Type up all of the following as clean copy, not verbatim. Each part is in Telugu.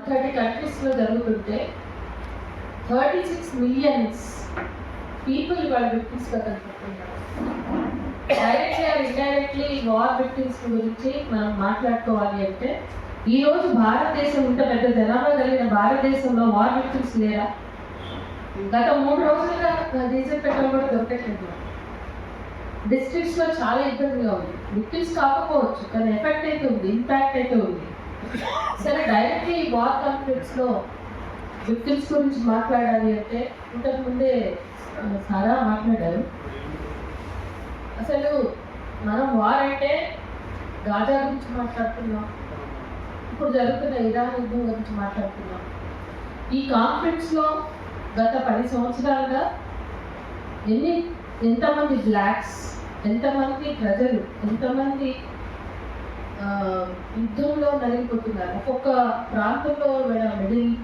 30 కంట్రీస్లో జరుగుతుంటే 36 మిలియన్స్ పీపుల్ వాళ్ళ విక్టిమ్స్గా కనిపిస్తున్నారు. Directly or indirectly war victims గురించి మనం మాట్లాడుకోవాలి అంటే ఈరోజు భారతదేశం ఇంత పెద్ద జనాభా కలిగిన భారతదేశంలో వార్ విక్టిమ్స్ లేరా? గత 3 రోజులుగా డీజిల్ పెట్రోల్ కూడా దొరకట్లేదు. డిస్ట్రిక్ట్స్లో చాలా ఇబ్బందిగా ఉంది. విక్టిమ్స్ కాకపోవచ్చు కానీ ఎఫెక్ట్ అయితే ఉంది, ఇంపాక్ట్ అయితే ఉంది. సరే, డైరెక్ట్లీ వార్ కాన్ఫ్లిక్ట్స్లో విక్టిమ్స్ గురించి మాట్లాడాలి అంటే ఇంతకుముందే సారా మాట్లాడారు. అసలు మనం వార్ అంటే గాజా గురించి మాట్లాడుతున్నాం, ఇప్పుడు జరుగుతున్న ఇరాన్ యుద్ధం గురించి మాట్లాడుతున్నాం. ఈ కాన్ఫ్లిక్ట్స్లో గత 10 సంవత్సరాలుగా ఎంతమంది బ్లాక్స్, ఎంతమంది ప్రజలు, ఎంతమంది యుద్ధంలో నలిగిపోతున్నారు. ఒక్కొక్క ప్రాంతంలో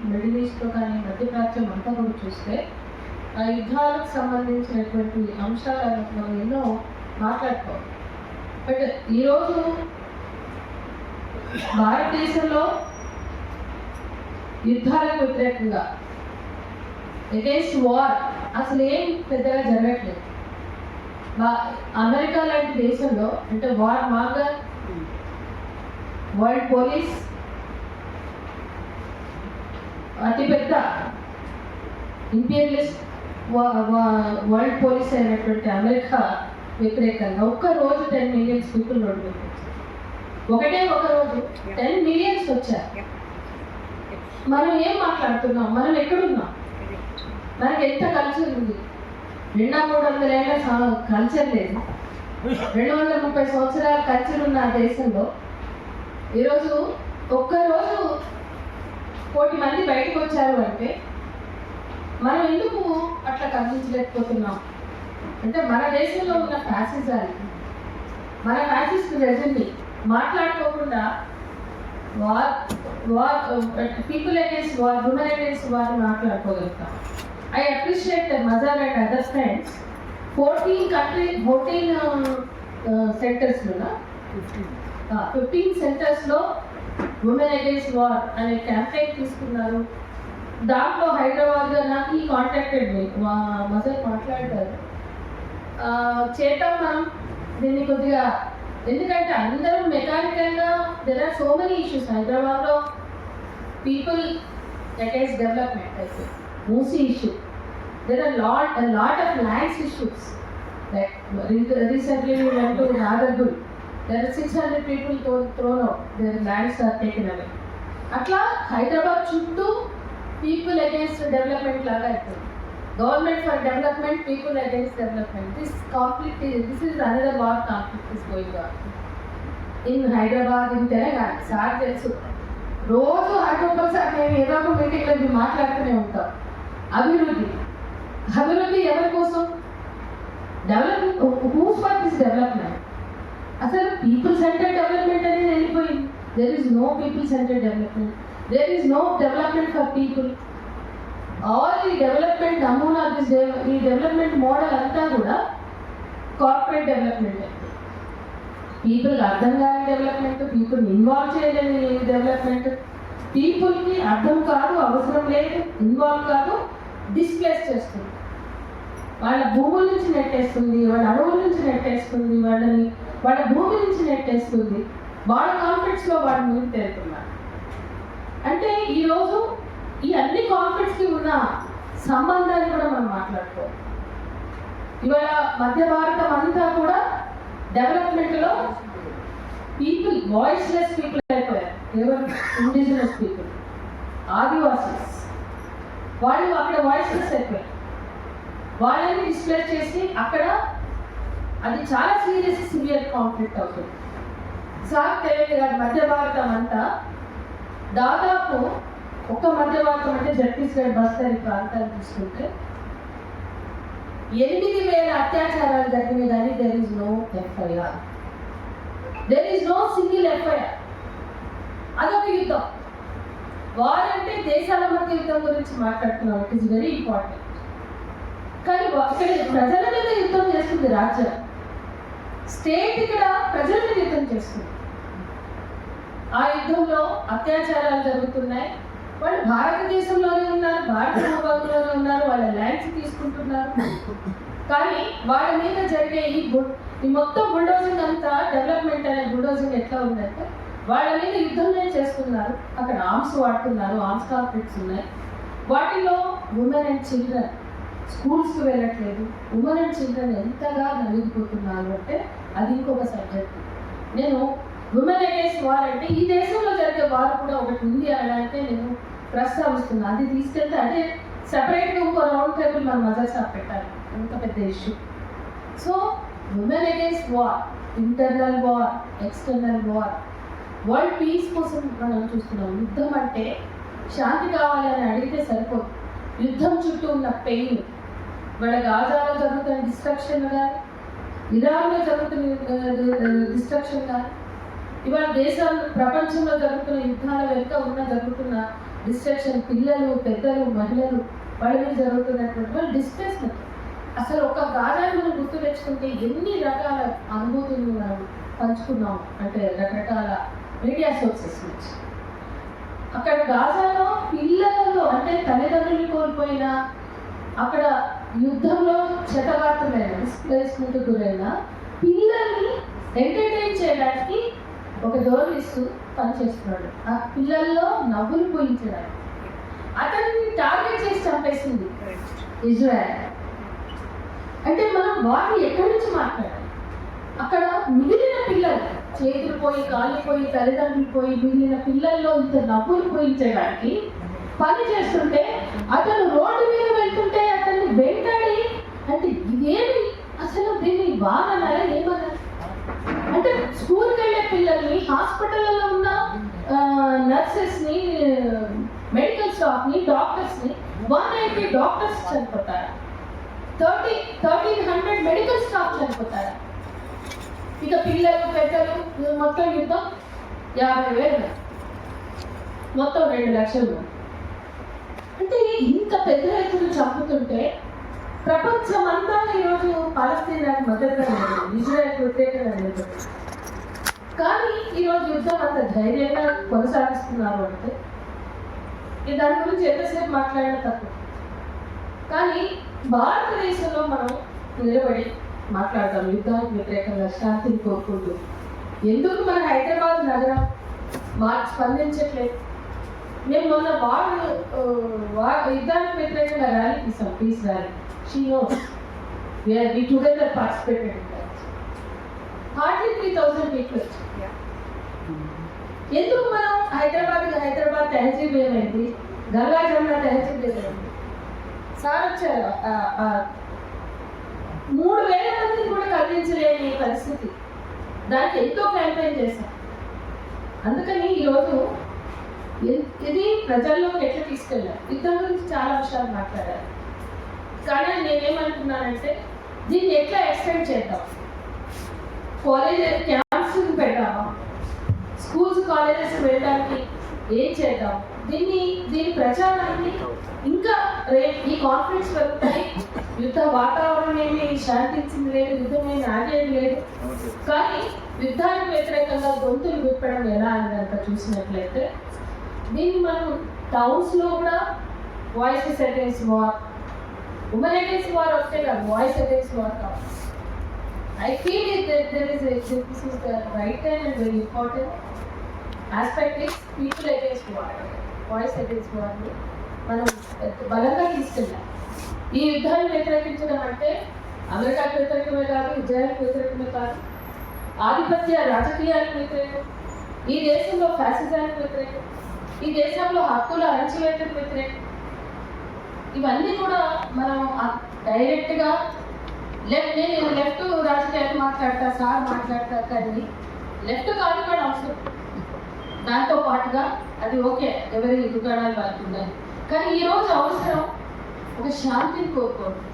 మిడిల్ ఈస్ట్లో కానీ మధ్యప్రాచ్యం అంతా కూడా చూస్తే ఆ యుద్ధాలకు సంబంధించినటువంటి అంశాలను మనం ఎన్నో మాట్లాడుకోవాలి. బట్ ఈరోజు భారతదేశంలో యుద్ధాలకు వ్యతిరేకంగా అగైన్స్ వార్ అసలు ఏం పెద్దగా జరగట్లేదు. అమెరికా లాంటి దేశంలో అంటే వార్ మాగా వరల్డ్ పోలీస్ అతిపెద్ద ఇంపీరియలిస్ట్ వరల్డ్ పోలీస్ అయినటువంటి అమెరికా వ్యతిరేకంగా ఒక్కరోజు 10 మిలియన్స్ పీపుల్ రోడ్డు ఒకటే ఒక రోజు 10 మిలియన్స్ వచ్చారు. మనం ఏం మాట్లాడుతున్నాం? మనం ఎక్కడున్నాం? మనకి ఎంత కల్చర్ ఉంది? 200-300 ఏళ్ళ కల్చర్ లేదు. 230 సంవత్సరాల కల్చర్ ఉన్న ఆ దేశంలో ఈరోజు ఒక్కరోజు 1,000,000 మంది బయటకు వచ్చారు అంటే మనం ఎందుకు అట్లా కనిపించలేకపోతున్నాం? అంటే మన దేశంలో ఉన్న ఫ్యాసిజాన్ని, మన ఫ్యాసిస్ట్ రెజిమ్ని మాట్లాడుకోకుండా people against war, women against war మాట్లాడుకోగలుగుతాం. I appreciate Mazhar and other friends 14 సెంటర్స్లో 15 సెంటర్స్లో ఉమెన్ అగేన్స్ట్ వార్ అనే క్యాంపెయిన్ తీసుకున్నారు. దాంట్లో హైదరాబాద్లో నాకు ఈ కాంటాక్టెడ్ మీ మజర్ మాట్లాడతారు చేద్దాం మనం దీన్ని కొద్దిగా. ఎందుకంటే అందరూ మెకానికల్గా there are so many issues హైదరాబాద్లో. పీపుల్ అగేన్స్ట్ డెవలప్మెంట్ అయితే Musi issue, there are lot of lands issues. Like recently we went to Nagarjul. There are 600 people thrown out. Their lands are taken away. అట్లా హైదరాబాద్ చుట్టూ పీపుల్ అగేన్స్ట్ డెవలప్మెంట్ లాగా అవుతుంది. Government for development, people against development. This is another war conflict is going on in Hyderabad, in Telangana. Sir తెలుసు, రోజు హైదరాబాద్ మేము ఏదో ఒక మీటింగ్లో మాట్లాడుతూనే ఉంటాం. అభివృద్ధి ఎవరి కోసం? Development. Whose for this development? అసలు పీపుల్ సెంటర్డ్ డెవలప్మెంట్ అనేది వెళ్ళిపోయింది. There is no people centered development. There is no development for people. All ఈ డెవలప్మెంట్ నమూనా, ఈ డెవలప్మెంట్ మోడల్ అంతా కూడా కార్పొరేట్ డెవలప్మెంట్. పీపుల్కి అర్థం కాని డెవలప్మెంట్, పీపుల్ని ఇన్వాల్వ్ చేయలేని డెవలప్మెంట్, పీపుల్కి అర్థం కాదు, అవసరం లేదు, ఇన్వాల్వ్ కాదు, డిస్ప్లేస్ చేస్తుంది. వాళ్ళ భూముల నుంచి నెట్టేస్తుంది, వాళ్ళ అడవుల నుంచి నెట్టేస్తుంది, వాళ్ళ భూమి నుంచి నెట్టేస్తుంది. వాళ్ళ కాన్ఫ్లిక్ట్స్లో వాళ్ళు ముందుకు తేలుతున్నారు. అంటే ఈరోజు ఈ అన్ని కాన్ఫ్లిక్ట్స్కి ఉన్న సంబంధాన్ని కూడా మనం మాట్లాడుకోవాలి. ఇవాళ మధ్య భారతం అంతా కూడా డెవలప్మెంట్లో పీపుల్ వాయిస్లెస్ పీపుల్ అయిపోయారు. ఎవరు? Indigenous people, Adivasis. వాళ్ళు అక్కడ వాయిస్లెస్ అయిపోయారు. వాళ్ళని డిస్ప్లేస్ చేసి అక్కడ అది చాలా సివియర్ కాన్ఫ్లిక్ట్ అవుతుంది. సార్ తెలియదు కాదు, మధ్య భారతం అంతా దాదాపు ఒక్క మధ్య భారతం అంటే ఛత్తీస్గఢ్, బస్తర్ ప్రాంతాలు తీసుకుంటే 8,000 అత్యాచారాలు జరిగినాయి కానీ there is no FIR. There is no single FIR. అదొక యుద్ధం. వార్ అంటే దేశాల మధ్య యుద్ధం గురించి మాట్లాడుతున్నాం. It is very important. కానీ ఇక్కడ ప్రజల మీద యుద్ధం చేస్తుంది రాజ్యం. స్టేట్ ఇక్కడ ప్రజల మీద యుద్ధం చేస్తుంది. ఆ యుద్ధంలో అత్యాచారాలు జరుగుతున్నాయి, వాళ్ళు భారతదేశంలోనే ఉన్నారు, భారత భూభాగంలోనే ఉన్నారు, వాళ్ళ ల్యాండ్స్ తీసుకుంటున్నారు. కానీ వాళ్ళ మీద జరిగే ఈ మొత్తం బుల్డోజింగ్ అంతా, డెవలప్మెంట్ అనే బుల్డోజింగ్ ఎట్లా ఉందంటే వాళ్ళ మీద యుద్ధంలో చేస్తున్నారు. అక్కడ ఆర్మ్స్ వాడుతున్నారు, ఆర్మ్స్ కాన్ఫ్లిక్ట్స్ ఉన్నాయి. వాటిలో ఉమెన్ అండ్ చిల్డ్రన్ స్కూల్స్కి వెళ్ళట్లేదు. ఉమెన్ అండ్ చిల్డ్రన్ ఎంతగా నలిగిపోతున్నారు అంటే అది ఇంకొక సబ్జెక్ట్. నేను ఉమెన్ అగేన్స్ట్ వార్ అంటే ఈ దేశంలో జరిగే వార్ కూడా ఒకటి ఉంది అనడానికి నేను ప్రస్తావిస్తున్నాను. అది తీసుకెళ్తే అదే సెపరేట్గా ఇంకో రౌండ్ టేబుల్ మన మదర్స్ పెట్టాలి, అంత పెద్ద issue. So women against war, internal war, external war, world peace కోసం మనం చూస్తున్నాం. యుద్ధం అంటే శాంతి కావాలి అని అడిగితే సరిపోదు. యుద్ధం చుట్టూ ఉన్న పెయిన్, వాళ్ళ గాజాలో జరుగుతున్న డిస్ట్రక్షన్ కానీ, ఇరాన్లో జరుగుతున్న డిస్ట్రక్షన్ కానీ, ఇవాళ ప్రపంచంలో జరుగుతున్న యుద్ధాల వెనుక జరుగుతున్న డిస్ట్రక్షన్, పిల్లలు, పెద్దలు, మహిళలు, వాళ్ళ మీద జరుగుతున్నటువంటి వాళ్ళు డిస్ప్లేస్మెంట్. అసలు ఒక గాజాన్ని మనం గుర్తు తెచ్చుకుంటే ఎన్ని రకాల అనుభూతులు మనం పంచుకున్నాం అంటే రకరకాల మీడియా సోర్సెస్ నుంచి. అక్కడ గాజాలో పిల్లలలో అంటే తల్లిదండ్రులు కోల్పోయిన, అక్కడ యుద్ధంలో క్షతగాత్రులైన, డిస్ప్లేస్మెంట్ గురైన పిల్లల్ని ఎంటర్టైన్ చేయడానికి ఒక జర్నలిస్టు పనిచేస్తున్నాడు. ఆ పిల్లల్లో నవ్వులు పోయించడానికి అతన్ని టార్గెట్ చేసి చంపేసింది ఇజ్రాయెల్. అంటే మనం వాటిని ఎక్కడి నుంచి మాట్లాడాలి? అక్కడ మిగిలిన పిల్లలు చేతులు పోయి, కాళ్ళు పోయి, తల్లిదండ్రులు పోయి, మిగిలిన పిల్లల్లో ఇంత నవ్వులు పోయించడానికి పని చేస్తుంటే అతను రోడ్డు మీద వెళ్తుంటే అతన్ని వెంటాడి, అంటే ఇదేమి అసలు దీన్ని బాగా ఏమన్నారు అంటే స్కూల్కి వెళ్ళే పిల్లల్ని, హాస్పిటల్లో ఉన్న నర్సెస్ని, మెడికల్ స్టాఫ్ని, డాక్టర్స్ని 180 డాక్టర్స్ చనిపోతారా? 1300 మెడికల్ స్టాఫ్ చనిపోతారా? ఇక పిల్లలు, పెద్దలు మొత్తం యుద్ధం 50,000, మొత్తం 2 లక్షలు. అంటే ఇంత పెద్ద రైతులు చంపుతుంటే ప్రపంచమంతా ఈరోజు పాలస్తీనాకి మద్దతుగా నిలబడింది, ఇజ్రాయెల్కి వ్యతిరేకంగా నిలబడింది. కానీ ఈరోజు యుద్ధం అంత ధైర్యంగా కొనసాగిస్తున్నారు అంటే దాని గురించి ఎంతసేపు మాట్లాడినా తక్కువ. కానీ భారతదేశంలో మనం నిలబడి మాట్లాడతాం యుద్ధానికి వ్యతిరేకంగా, శాంతిని కోరుకుంటూ. ఎందుకు మన హైదరాబాద్ నగరం స్పందించట్లేదు? మేము మొన్న యుద్ధానికి వ్యతిరేకంగా ర్యాలీ తీసాం, peace rally. She knows. We together participated in that. Hardly 3,000 people. ఎందుకు మనం హైదరాబాద్ తహజీబ్ ఏమైంది, గంగా జమున తహజీబ్ ఏమైంది? సార్ వచ్చారు, 3,000 మందిని కూడా కదిలించలేని పరిస్థితి. దానికి ఎంతో క్యాంపెయిన్ చేశాం. అందుకని ఈరోజు ఇది ప్రజల్లోకి ఎట్లా తీసుకెళ్ళాలి, యుద్ధం గురించి చాలా విషయాలు మాట్లాడారు. కానీ నేనేమంటున్నానంటే దీన్ని ఎట్లా ఎక్స్టెండ్ చేద్దాం? కాలేజ్ క్యాంప్స్ పెడదామా? స్కూల్స్, కాలేజెస్ వెళ్ళడానికి ఏం చేద్దాం? దీని ప్రచారాన్ని ఇంకా ఈ కాన్ఫ్లిక్ట్స్ పెరుగుతాయి. యుద్ధ వాతావరణం ఏమి శాంతించింది లేదు, యుద్ధం ఏమి ఆగేది లేదు. కానీ యుద్ధానికి వ్యతిరేకంగా గొంతులు విప్పడం ఎలా అని చూసినట్లయితే దీన్ని మనం టౌన్స్లో కూడా voices against war, women against war వస్తే కాదు, వాయిస్ అగేన్స్ట్ వార్ కావాలి. I feel this is the right time and very important aspect is people against war, voice against war. మనం బలంగా తీసుకెళ్ళాలి. ఈ యుద్ధాన్ని వ్యతిరేకించడం అంటే అమెరికాకు వ్యతిరేకమే కాదు, ఇజ్రాయెల్కి వ్యతిరేకమే కాదు, ఆధిపత్య రాజకీయాలకు వ్యతిరేకం, ఈ దేశంలో ఫ్యాసిజానికి వ్యతిరేకం, ఈ దేశంలో హక్కుల అణచివేతకు వ్యతిరేకం. ఇవన్నీ కూడా మనం డైరెక్ట్గా నేను లెఫ్ట్ రాజకీయాలు మాట్లాడతా, సార్ మాట్లాడతారు, కానీ లెఫ్ట్ కాదు కూడా అవసరం. దాంతో పాటుగా అది ఓకే, ఎవరి దుకాణాలు వాళ్ళకి ఉండాలి. కానీ ఈరోజు అవసరం ఒక శాంతిని కోరుకోవడం.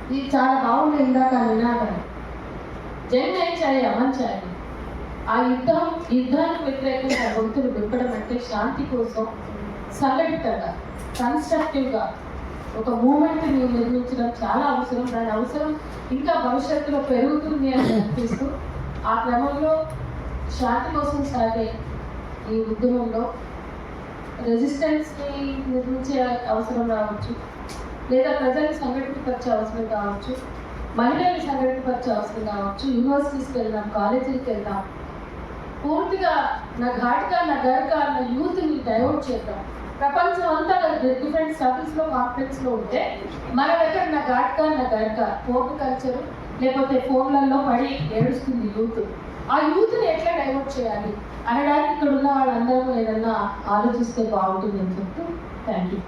ఇది చాలా బాగుంది. ఇందాక నినాదం జంగ్ నహీ చాహియే, అమన్ చాహియే. ఆ యుద్ధానికి వ్యతిరేకంగా గొంతులు విప్పడం అంటే శాంతి కోసం సంఘటితంగా, కన్స్ట్రక్టివ్గా ఒక మూమెంట్ని నిర్మించడం చాలా అవసరం. దాని అవసరం ఇంకా భవిష్యత్తులో పెరుగుతుంది అని అనిపిస్తూ ఆ క్రమంలో శాంతి కోసం సాగే ఈ ఉద్యమంలో రెసిస్టెన్స్ని నిర్మించే అవసరం రావచ్చు, లేదా ప్రజల్ని సంఘటితపరిచే అవసరం కావచ్చు, మహిళల్ని సంఘటితపరిచే అవసరం కావచ్చు. యూనివర్సిటీస్కి వెళ్దాం, కాలేజీలకు వెళ్దాం, పూర్తిగా నా ఘాట్గా నా గర్గా నా యూత్ని డైవర్ట్ చేద్దాం. ప్రపంచం అంతా డిఫరెంట్ స్ట్రగుల్స్లో కాన్ఫ్లిక్ట్స్లో ఉంటే మన దగ్గర నా ఘాట్గా నా గర్గా ఫోక్ కల్చర్ లేకపోతే ఫోన్లలో పడి ఏడుస్తుంది యూత్. ఆ యూత్ని ఎట్లా డైవర్ట్ చేయాలి అనడానికి ఇక్కడ ఉన్న వాళ్ళందరూ ఏదన్నా ఆలోచిస్తే బాగుంటుందని చెప్తూ థ్యాంక్ యూ.